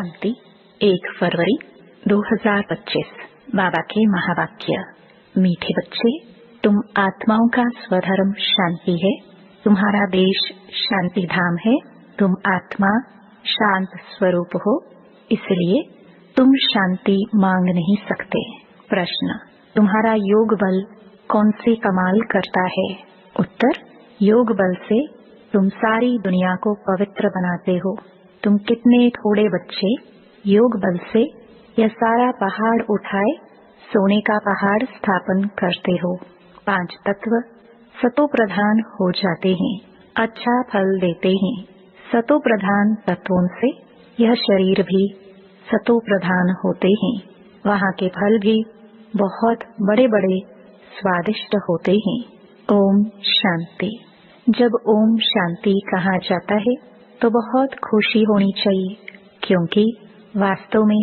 शांति 1 फरवरी 2025। बाबा के महावाक्य। मीठे बच्चे, तुम आत्माओं का स्वधर्म शांति है। तुम्हारा देश शांति धाम है। तुम आत्मा शांत स्वरूप हो, इसलिए तुम शांति मांग नहीं सकते। प्रश्न, तुम्हारा योग बल कौन से कमाल करता है? उत्तर, योग बल से तुम सारी दुनिया को पवित्र बनाते हो। तुम कितने थोड़े बच्चे योग बल से यह सारा पहाड़ उठाए सोने का पहाड़ स्थापन करते हो। 5 तत्व सतो प्रधान हो जाते हैं, अच्छा फल देते हैं। सतो प्रधान तत्वों से यह शरीर भी सतो प्रधान होते हैं। वहाँ के फल भी बहुत बड़े बड़े स्वादिष्ट होते हैं। ओम शांति। जब ओम शांति कहा जाता है तो बहुत खुशी होनी चाहिए, क्योंकि वास्तव में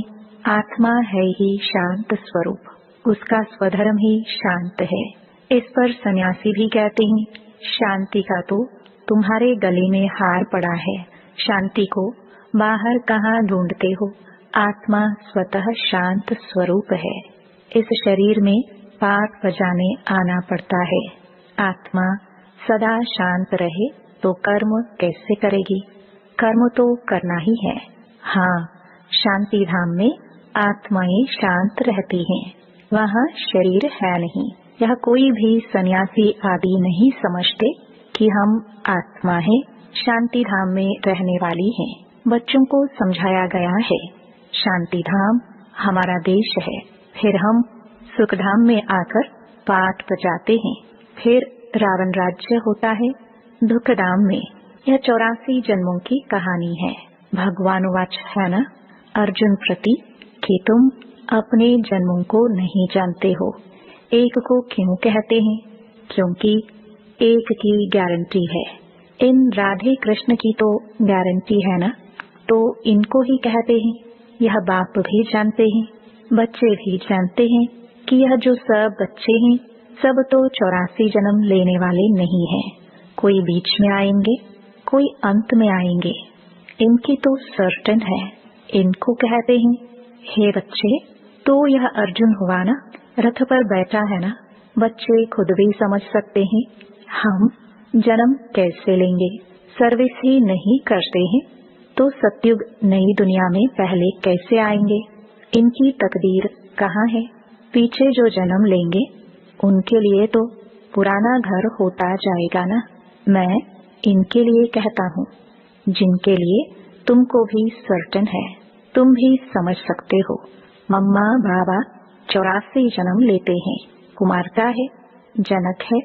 आत्मा है ही शांत स्वरूप, उसका स्वधर्म ही शांत है। इस पर सन्यासी भी कहते हैं, शांति का तो तुम्हारे गले में हार पड़ा है। शांति को बाहर कहाँ ढूंढते हो? आत्मा स्वतः शांत स्वरूप है। इस शरीर में पाठ बजाने आना पड़ता है। आत्मा सदा शांत रहे तो कर्म कैसे करेगी? कर्म तो करना ही है। हाँ, शांति धाम में आत्माएं शांत रहती हैं। वहाँ शरीर है नहीं। यह कोई भी सन्यासी आदि नहीं समझते कि हम आत्मा हैं, शांति धाम में रहने वाली हैं। बच्चों को समझाया गया है, शांति धाम हमारा देश है। फिर हम सुख धाम में आकर पाठ बजाते हैं। फिर रावण राज्य होता है दुख धाम में। यह 84 जन्मों की कहानी है। भगवान वाच है न अर्जुन प्रति कि तुम अपने जन्मों को नहीं जानते हो। एक को क्यों कहते हैं? क्योंकि एक की गारंटी है। इन राधे कृष्ण की तो गारंटी है ना, तो इनको ही कहते हैं। यह बाप भी जानते हैं, बच्चे भी जानते हैं कि यह जो सब बच्चे हैं सब तो 84 जन्म लेने वाले नहीं हैं। कोई बीच में आएंगे, कोई अंत में आएंगे। इनकी तो सर्टेन है। इनको कहते हैं, हे बच्चे, तो यह अर्जुन हुआ ना, रथ पर बैठा है ना। बच्चे खुद भी समझ सकते हैं हम जन्म कैसे लेंगे। सर्विस ही नहीं करते हैं तो सतयुग नई दुनिया में पहले कैसे आएंगे? इनकी तकदीर कहाँ है? पीछे जो जन्म लेंगे उनके लिए तो पुराना घर होता जाएगा ना। मैं इनके लिए कहता हूँ, जिनके लिए तुमको भी सर्टेन है, तुम भी समझ सकते हो। मम्मा बाबा 84 जन्म लेते हैं। कुमारता है, जनक है,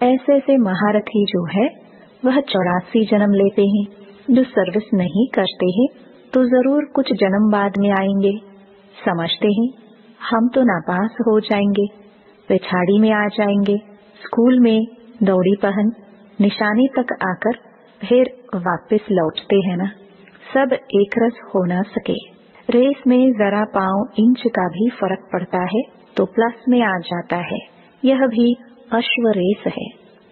ऐसे ऐसे महारथी जो है वह 84 जन्म लेते हैं। जो सर्विस नहीं करते हैं तो जरूर कुछ जन्म बाद में आएंगे। समझते हैं हम तो नापास हो जाएंगे, पिछाड़ी में आ जाएंगे। स्कूल में दौड़ी पहन निशाने तक आकर फिर वापस लौटते हैं ना। सब एक रस हो न सके। रेस में जरा पाँव इंच का भी फर्क पड़ता है तो प्लस में आ जाता है। यह भी अश्व रेस है।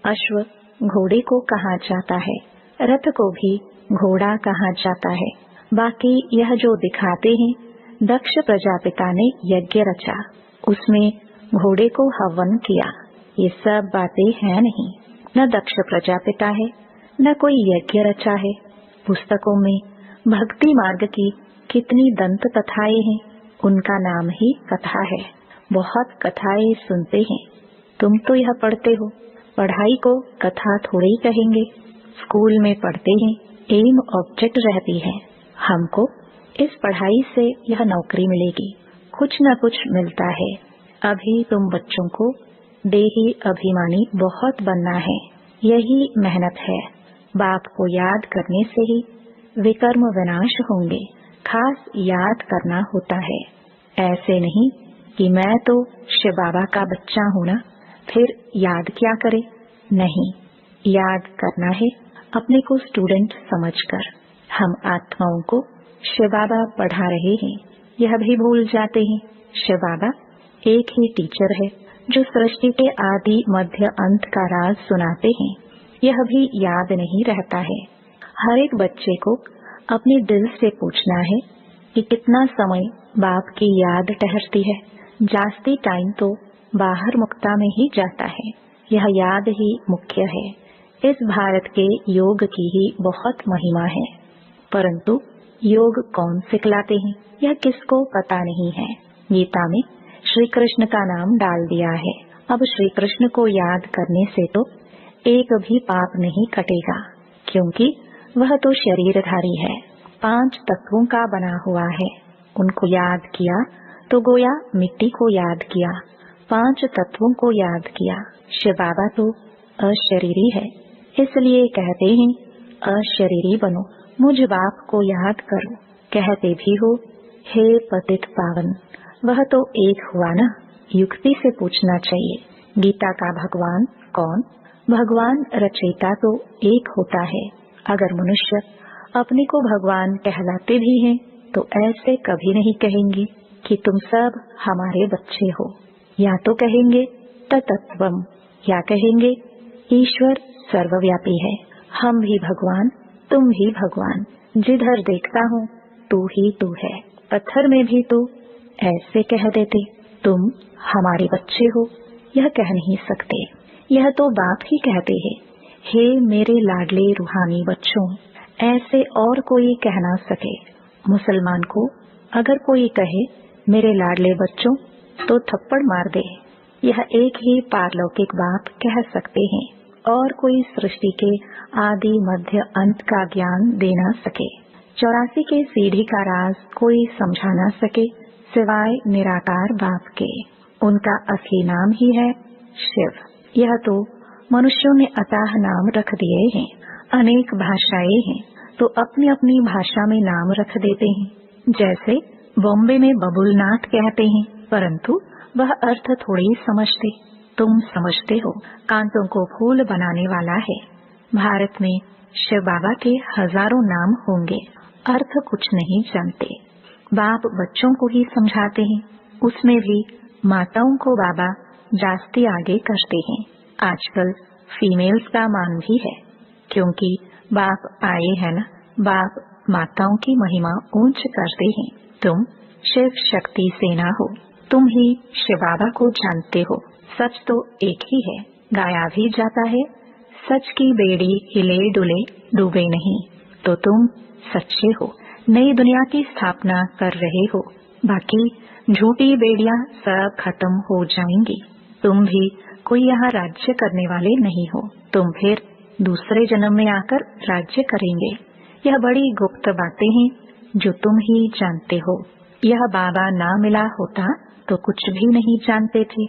अश्व घोड़े को कहा जाता है, रथ को भी घोड़ा कहा जाता है। बाकी यह जो दिखाते हैं, दक्ष प्रजापिता ने यज्ञ रचा, उसमें घोड़े को हवन किया, ये सब बातें हैं नहीं। न दक्ष प्रजापिता है, न कोई यज्ञ रचा है। पुस्तकों में भक्ति मार्ग की कितनी दंत कथाएं हैं, उनका नाम ही कथा है। बहुत कथाएं सुनते हैं। तुम तो यह पढ़ते हो, पढ़ाई को कथा थोड़ी कहेंगे। स्कूल में पढ़ते हैं, एम ऑब्जेक्ट रहती है। हमको इस पढ़ाई से यह नौकरी मिलेगी, कुछ न कुछ मिलता है। अभी तुम बच्चों को देही अभिमानी बहुत बनना है, यही मेहनत है। बाप को याद करने से ही विकर्म विनाश होंगे। खास याद करना होता है, ऐसे नहीं कि मैं तो शिव बाबा का बच्चा हूँ ना, फिर याद क्या करे। नहीं, याद करना है अपने को स्टूडेंट समझकर। हम आत्माओं को शिव बाबा पढ़ा रहे हैं, यह भी भूल जाते हैं। शिव बाबा एक ही टीचर है जो सृष्टि के आदि मध्य अंत का राज सुनाते हैं, यह भी याद नहीं रहता है। हर एक बच्चे को अपने दिल से पूछना है कि कितना समय बाप की याद ठहरती है। जास्ती टाइम तो बाहर मुक्ता में ही जाता है। यह याद ही मुख्य है। इस भारत के योग की ही बहुत महिमा है, परंतु योग कौन सिखलाते हैं यह किसको पता नहीं है। गीता में श्री कृष्ण का नाम डाल दिया है। अब श्री कृष्ण को याद करने से तो एक भी पाप नहीं कटेगा, क्योंकि वह तो शरीरधारी है, 5 तत्वों का बना हुआ है। उनको याद किया तो गोया मिट्टी को याद किया, 5 तत्वों को याद किया। शिव बाबा तो अशरीरी है, इसलिए कहते हैं अशरीरी बनो, मुझ बाप को याद करो। कहते भी हो हे पतित पावन, वह तो एक हुआ ना। युक्ति से पूछना चाहिए गीता का भगवान कौन। भगवान रचयिता तो एक होता है। अगर मनुष्य अपने को भगवान कहलाते भी हैं तो ऐसे कभी नहीं कहेंगे कि तुम सब हमारे बच्चे हो। या तो कहेंगे तत्त्वम, या कहेंगे ईश्वर सर्वव्यापी है, हम भी भगवान तुम भी भगवान, जिधर देखता हूँ तू ही तू है। पत्थर में भी तो ऐसे कह देते तुम हमारे बच्चे हो, यह कह नहीं सकते। यह तो बाप ही कहते हैं हे मेरे लाडले रूहानी बच्चों, ऐसे और कोई कह ना सके। मुसलमान को अगर कोई कहे मेरे लाडले बच्चों तो थप्पड़ मार दे। यह एक ही पारलौकिक बाप कह सकते हैं, और कोई सृष्टि के आदि मध्य अंत का ज्ञान दे ना सके। 84 के सीढ़ी का राज कोई समझा ना सके सिवाय निराकार बाप के। उनका असली नाम ही है शिव। यह तो मनुष्यों ने अताह नाम रख दिए हैं। अनेक भाषाएं हैं तो अपनी अपनी भाषा में नाम रख देते हैं। जैसे बॉम्बे में बबुलनाथ कहते हैं, परंतु वह अर्थ थोड़ी समझते। तुम समझते हो कांटों को फूल बनाने वाला है। भारत में शिव बाबा के हजारों नाम होंगे, अर्थ कुछ नहीं जानते। बाप बच्चों को ही समझाते हैं, उसमें भी माताओं को बाबा जास्ती आगे करते हैं। आजकल फीमेल्स का मान भी है, क्योंकि बाप आए हैं ना। बाप माताओं की महिमा ऊंच करते हैं। तुम शिव शक्ति सेना हो, तुम ही शिव बाबा को जानते हो। सच तो एक ही है, गाया भी जाता है सच की बेड़ी हिले डुले डूबे नहीं। तो तुम सच्चे हो, नई दुनिया की स्थापना कर रहे हो। बाकी झूठी बेड़ियां सब खत्म हो जाएंगी। तुम भी कोई यहाँ राज्य करने वाले नहीं हो, तुम फिर दूसरे जन्म में आकर राज्य करेंगे। यह बड़ी गुप्त बातें हैं जो तुम ही जानते हो। यह बाबा ना मिला होता तो कुछ भी नहीं जानते थे,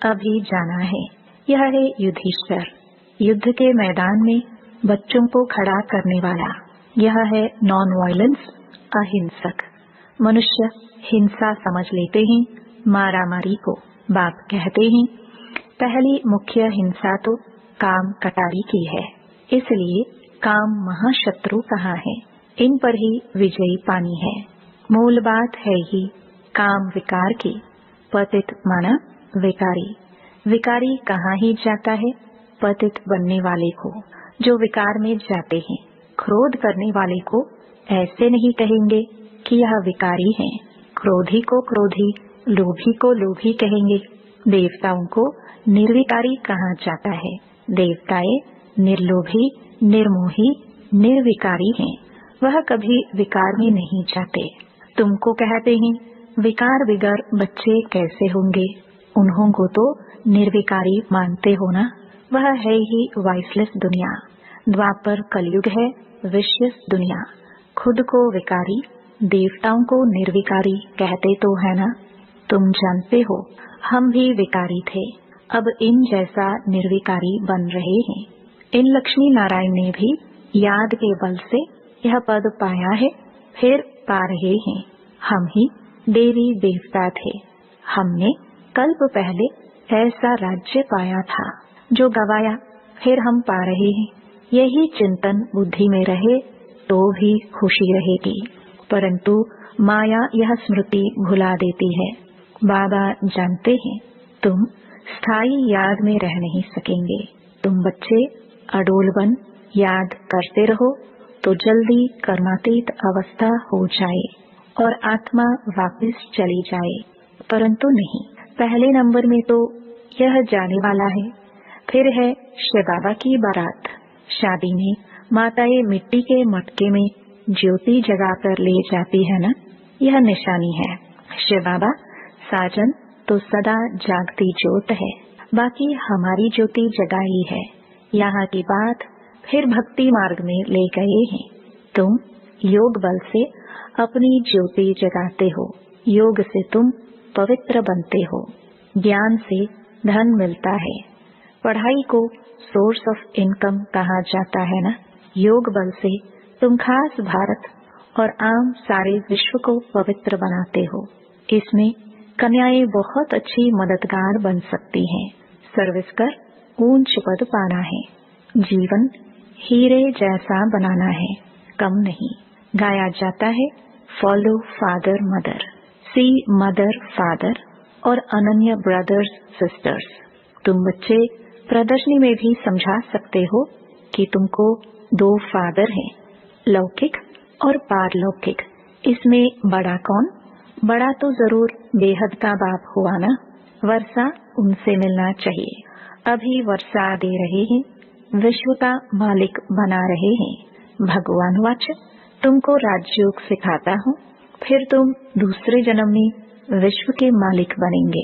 अभी जाना है। यह है युधिष्ठिर, युद्ध के मैदान में बच्चों को खड़ा करने वाला। यह है नॉन वायलेंस, अहिंसक। मनुष्य हिंसा समझ लेते हैं मारामारी को। बाप कहते हैं पहली मुख्य हिंसा तो काम कटारी की है, इसलिए काम महाशत्रु कहा है। इन पर ही विजयी पानी है। मूल बात है ही काम विकार की। पतित माना विकारी। विकारी कहाँ ही जाता है पतित बनने वाले को। जो विकार में जाते हैं, क्रोध करने वाले को ऐसे नहीं कहेंगे कि यह विकारी है। क्रोधी को क्रोधी, लोभी को लोभी कहेंगे। देवताओं को निर्विकारी कहा जाता है। देवताएं निर्लोभी, निर्मोही, निर्विकारी हैं। वह कभी विकार में नहीं जाते। तुमको कहते हैं विकार बिगर बच्चे कैसे होंगे। उन्हों को तो निर्विकारी मानते हो ना। वह है ही वाइसलेस दुनिया। द्वापर कलयुग है विशेष दुनिया। खुद को विकारी, देवताओं को निर्विकारी कहते तो है ना। तुम जानते हो हम भी विकारी थे, अब इन जैसा निर्विकारी बन रहे हैं। इन लक्ष्मी नारायण ने भी याद के बल से यह पद पाया है, फिर पा रहे हैं। हम ही देवी देवता थे। हमने कल्प पहले ऐसा राज्य पाया था जो गवाया, फिर हम पा रहे हैं। यही चिंतन बुद्धि में रहे तो भी खुशी रहेगी, परंतु माया यह स्मृति भुला देती है। बाबा जानते हैं तुम स्थायी याद में रह नहीं सकेंगे। तुम बच्चे अडोल बन याद करते रहो तो जल्दी कर्मातीत अवस्था हो जाए और आत्मा वापस चली जाए, परंतु नहीं। पहले नंबर में तो यह जाने वाला है। फिर है शिव बाबा की बारात। शादी में माताएं मिट्टी के मटके में ज्योति जगाकर ले जाती है ना, यह निशानी है। शिव बाबा साजन तो सदा जागती ज्योत है, बाकी हमारी ज्योति जगाई है। यहाँ की बात फिर भक्ति मार्ग में ले गए हैं। तुम योग बल से अपनी ज्योति जगाते हो, योग से तुम पवित्र बनते हो, ज्ञान से धन मिलता है। पढ़ाई को सोर्स ऑफ इनकम कहा जाता है ना। योग बल से तुम खास भारत और आम सारे विश्व को पवित्र बनाते हो। इसमें कन्याएं बहुत अच्छी मददगार बन सकती हैं। सर्विस कर ऊंच पद पाना है, जीवन हीरे जैसा बनाना है, कम नहीं। गाया जाता है फॉलो फादर मदर, सी मदर फादर और अनन्य ब्रदर्स सिस्टर्स। तुम बच्चे प्रदर्शनी में भी समझा सकते हो कि तुमको 2 फादर हैं, लौकिक और पारलौकिक। इसमें बड़ा कौन? बड़ा तो जरूर बेहद का बाप हुआ ना। वर्षा उनसे मिलना चाहिए। अभी वर्षा दे रहे हैं, विश्व का मालिक बना रहे हैं। भगवान वाच तुमको राजयोग सिखाता हूँ, फिर तुम दूसरे जन्म में विश्व के मालिक बनेंगे।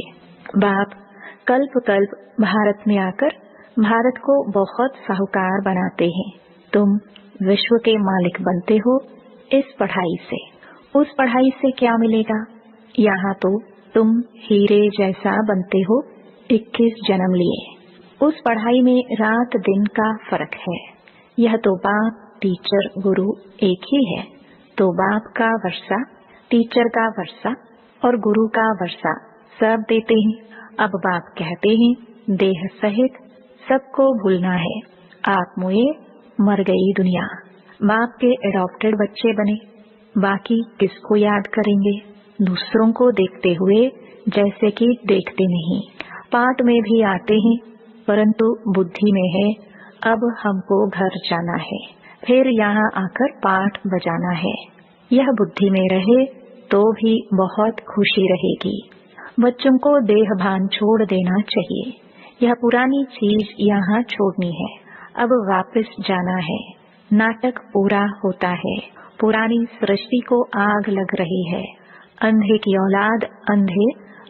बाप कल्प कल्प भारत में आकर भारत को बहुत साहूकार बनाते हैं। तुम विश्व के मालिक बनते हो इस पढ़ाई से। उस पढ़ाई से क्या मिलेगा? यहाँ तो तुम हीरे जैसा बनते हो 21 जन्म लिए। उस पढ़ाई में रात दिन का फर्क है। यह तो बाप टीचर गुरु एक ही है। तो बाप का वर्षा, टीचर का वर्षा और गुरु का वर्षा सब देते हैं। अब बाप कहते हैं देह सहित सबको भूलना है। आप मुए मर गई दुनिया। बाप के एडॉप्टेड बच्चे बने, बाकी किसको याद करेंगे? दूसरों को देखते हुए जैसे कि देखते नहीं। पाठ में भी आते हैं, परंतु बुद्धि में है अब हमको घर जाना है, फिर यहाँ आकर पाठ बजाना है। यह बुद्धि में रहे तो भी बहुत खुशी रहेगी। बच्चों को देह भान छोड़ देना चाहिए। यह पुरानी चीज यहाँ छोड़नी है, अब वापस जाना है। नाटक पूरा होता है। पुरानी सृष्टि को आग लग रही है। अंधे की औलाद अंधे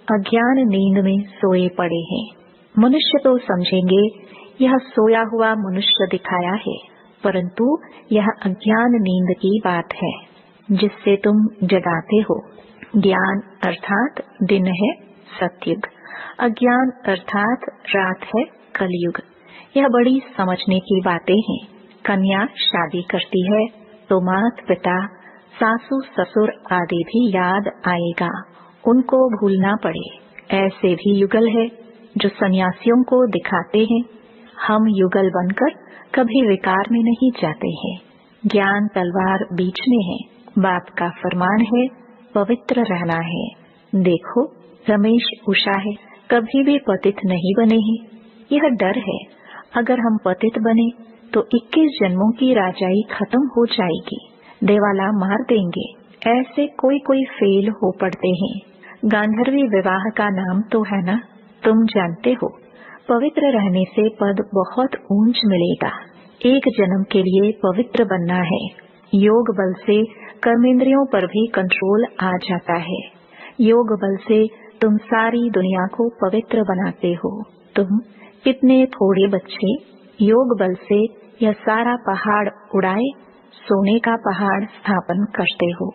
अज्ञान नींद में सोए पड़े हैं। मनुष्य तो समझेंगे यह सोया हुआ मनुष्य दिखाया है, परंतु यह अज्ञान नींद की बात है जिससे तुम जगाते हो। ज्ञान अर्थात दिन है सतयुग, अज्ञान अर्थात रात है कलयुग। यह बड़ी समझने की बातें हैं। कन्या शादी करती है तो माता पिता सासू ससुर आदि भी याद आएगा, उनको भूलना पड़े। ऐसे भी युगल है जो सन्यासियों को दिखाते हैं। हम युगल बनकर कभी विकार में नहीं जाते हैं। ज्ञान तलवार बीच में है। बाप का फरमान है पवित्र रहना है। देखो रमेश उषा है, कभी भी पतित नहीं बने हैं। यह डर है अगर हम पतित बने तो 21 जन्मों की राजाई खत्म हो जाएगी, देवाला मार देंगे। ऐसे कोई कोई फेल हो पड़ते हैं। गांधर्वी विवाह का नाम तो है ना, तुम जानते हो। पवित्र रहने से पद बहुत ऊंच मिलेगा। एक जन्म के लिए पवित्र बनना है। योग बल से कर्मेंद्रियों पर भी कंट्रोल आ जाता है। योग बल से तुम सारी दुनिया को पवित्र बनाते हो। तुम कितने थोड़े बच्चे योग बल से यह सारा पहाड़ उड़ाए सोने का पहाड़ स्थापन करते हो।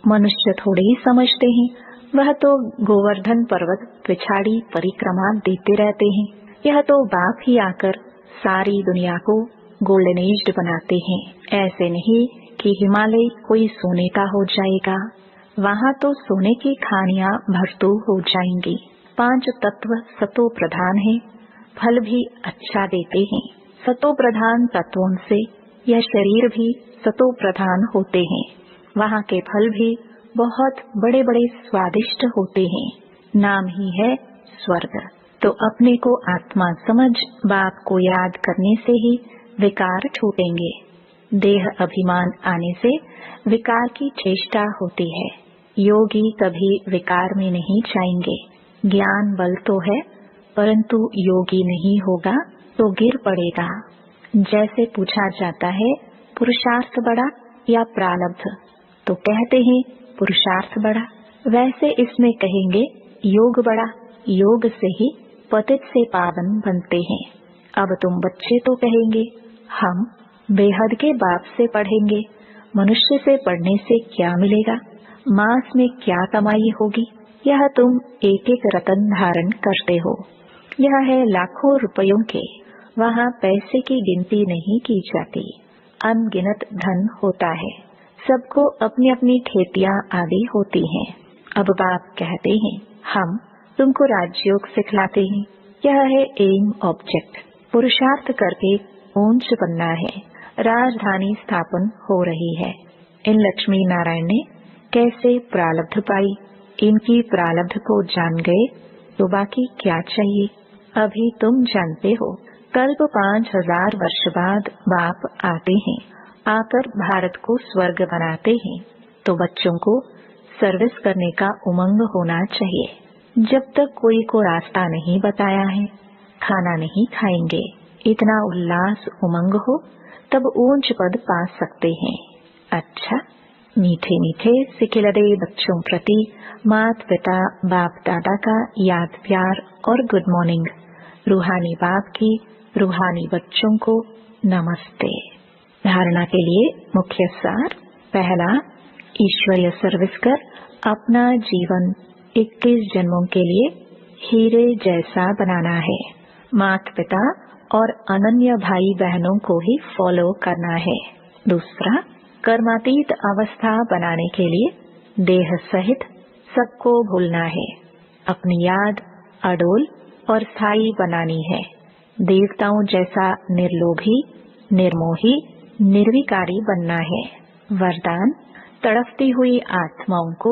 मनुष्य थोड़े ही समझते हैं, वह तो गोवर्धन पर्वत पिछाड़ी परिक्रमा देते रहते हैं। यह तो बाप ही आकर सारी दुनिया को गोल्डन एज बनाते हैं। ऐसे नहीं कि हिमालय कोई सोने का हो जाएगा, वहाँ तो सोने की खानियाँ भरतू हो जाएंगी। 5 तत्व सतो प्रधान है, फल भी अच्छा देते हैं। सतो प्रधान तत्वों से यह शरीर भी सतो प्रधान होते हैं। वहाँ के फल भी बहुत बड़े बड़े स्वादिष्ट होते हैं। नाम ही है स्वर्ग। तो अपने को आत्मा समझ बाप को याद करने से ही विकार छूटेंगे। देह अभिमान आने से विकार की चेष्टा होती है। योगी कभी विकार में नहीं जाएंगे। ज्ञान बल तो है, परंतु योगी नहीं होगा तो गिर पड़ेगा। जैसे पूछा जाता है पुरुषार्थ बड़ा या प्रारब्ध, तो कहते हैं पुरुषार्थ बड़ा। वैसे इसमें कहेंगे योग बड़ा। योग से ही पतित से पावन बनते हैं। अब तुम बच्चे तो कहेंगे हम बेहद के बाप से पढ़ेंगे, मनुष्य से पढ़ने से क्या मिलेगा, मास में क्या कमाई होगी। यह तुम एक एक रतन धारण करते हो। यह है लाखों रुपयों के, वहाँ पैसे की गिनती नहीं की जाती। अनगिनत धन होता है। सबको अपनी अपनी ठेपियां आदि होती हैं। अब बाप कहते हैं हम तुमको राजयोग सिखलाते हैं। यह है एम ऑब्जेक्ट। पुरुषार्थ करके ऊंच बनना है। राजधानी स्थापन हो रही है। इन लक्ष्मी नारायण ने कैसे प्रारब्ध पाई, इनकी प्रारब्ध को जान गए तो बाकी क्या चाहिए। अभी तुम जानते हो कल्प 5000 वर्ष बाद बाप आते हैं, आकर भारत को स्वर्ग बनाते हैं। तो बच्चों को सर्विस करने का उमंग होना चाहिए। जब तक कोई को रास्ता नहीं बताया है, खाना नहीं खाएंगे। इतना उल्लास उमंग हो तब ऊंच पद पा सकते हैं। अच्छा, मीठे मीठे सिखिलदे बच्चों प्रति मात पिता बाप दादा का याद प्यार और गुड मॉर्निंग। रूहानी बाप की रूहानी बच्चों को नमस्ते। धारणा के लिए मुख्य सार। पहला, ईश्वरीय सर्विस कर अपना जीवन 21 जन्मों के लिए हीरे जैसा बनाना है। माता पिता और अनन्य भाई बहनों को ही फॉलो करना है। दूसरा, कर्मातीत अवस्था बनाने के लिए देह सहित सबको भूलना है। अपनी याद अडोल और स्थायी बनानी है। देवताओं जैसा निर्लोभी, निर्मोही, निर्विकारी बनना है। वरदान, तड़पती हुई आत्माओं को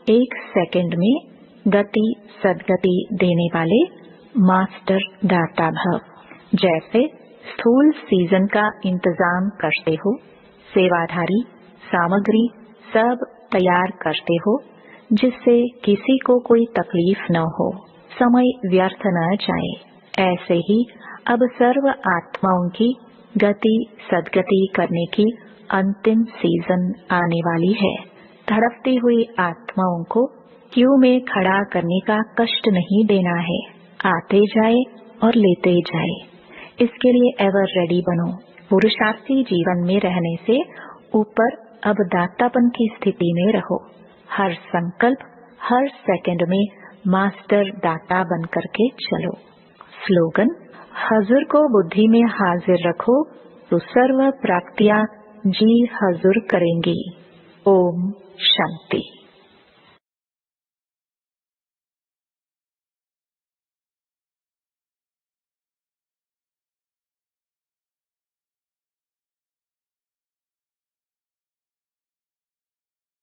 1 सेकंड में गति सदगति देने वाले मास्टर दाता भव। जैसे स्थूल सीजन का इंतजाम करते हो, सेवाधारी सामग्री सब तैयार करते हो, जिससे किसी को कोई तकलीफ न हो, समय व्यर्थ न जाए। ऐसे ही अब सर्व आत्माओं की गति सदगति करने की अंतिम सीजन आने वाली है। तड़पती हुई आत्माओं को क्यू में खड़ा करने का कष्ट नहीं देना है। आते जाए और लेते जाए। इसके लिए एवर रेडी बनो। पुरुषार्थी जीवन में रहने से ऊपर अब दातापन की स्थिति में रहो। हर संकल्प हर सेकंड में मास्टर दाता बन करके चलो। स्लोगन, हजूर को बुद्धि में हाजिर रखो तो सर्व प्राप्तियां जी हजूर करेंगी। ओम शांति।